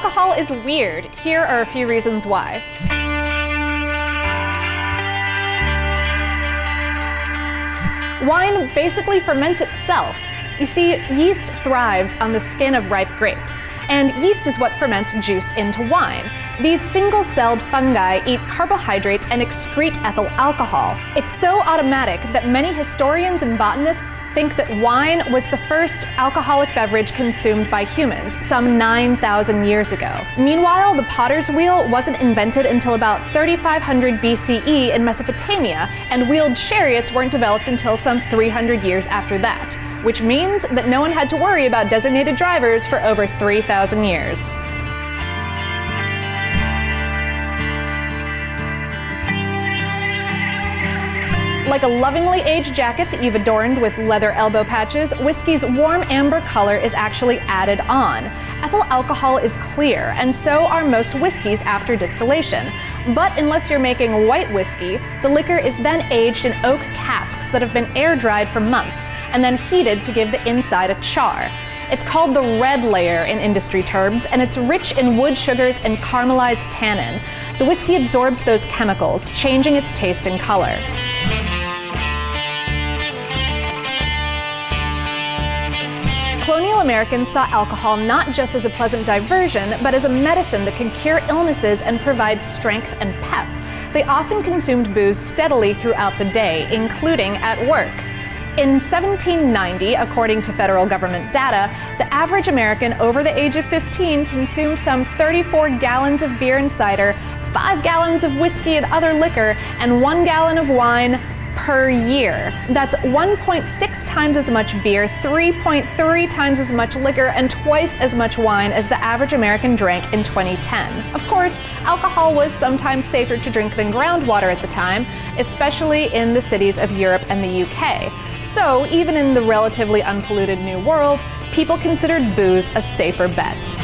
alcohol is weird. Here are a few reasons why. Wine basically ferments itself. You see, yeast thrives on the skin of ripe grapes, and yeast is what ferments juice into wine. These single-celled fungi eat carbohydrates and excrete ethyl alcohol. It's so automatic that many historians and botanists think that wine was the first alcoholic beverage consumed by humans, some 9,000 years ago. Meanwhile, the potter's wheel wasn't invented until about 3500 BCE in Mesopotamia, and wheeled chariots weren't developed until some 300 years after that, which means that no one had to worry about designated drivers for over 3,000 years. Like a lovingly aged jacket that you've adorned with leather elbow patches, whiskey's warm amber color is actually added on. Ethyl alcohol is clear, and so are most whiskeys after distillation. But unless you're making white whiskey, the liquor is then aged in oak casks that have been air-dried for months, and then heated to give the inside a char. It's called the red layer in industry terms, and it's rich in wood sugars and caramelized tannin. The whiskey absorbs those chemicals, changing its taste and color. Colonial Americans saw alcohol not just as a pleasant diversion, but as a medicine that could cure illnesses and provide strength and pep. They often consumed booze steadily throughout the day, including at work. In 1790, according to federal government data, the average American over the age of 15 consumed some 34 gallons of beer and cider, 5 gallons of whiskey and other liquor, and 1 gallon of wine per year. That's 1.6 times as much beer, 3.3 times as much liquor, and twice as much wine as the average American drank in 2010. Of course, alcohol was sometimes safer to drink than groundwater at the time, especially in the cities of Europe and the UK. So, even in the relatively unpolluted New World, people considered booze a safer bet.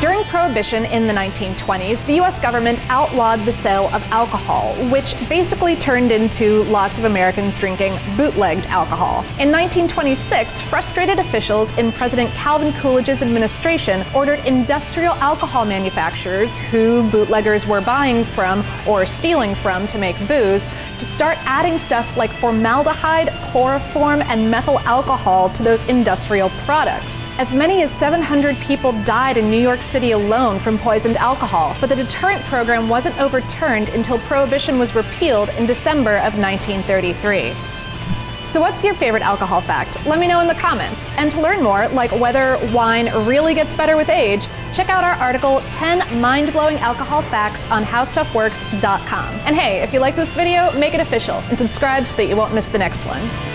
During Prohibition in the 1920s, the US government outlawed the sale of alcohol, which basically turned into lots of Americans drinking bootlegged alcohol. In 1926, frustrated officials in President Calvin Coolidge's administration ordered industrial alcohol manufacturers, who bootleggers were buying from or stealing from to make booze, to start adding stuff like formaldehyde, chloroform, and methyl alcohol to those industrial products. As many as 700 people died in New York City alone from poisoned alcohol, but the deterrent program wasn't overturned until Prohibition was repealed in December of 1933. So what's your favorite alcohol fact? Let me know in the comments. And to learn more, like whether wine really gets better with age, check out our article, 10 Mind-Blowing Alcohol Facts on HowStuffWorks.com. And hey, if you like this video, make it official and subscribe so that you won't miss the next one.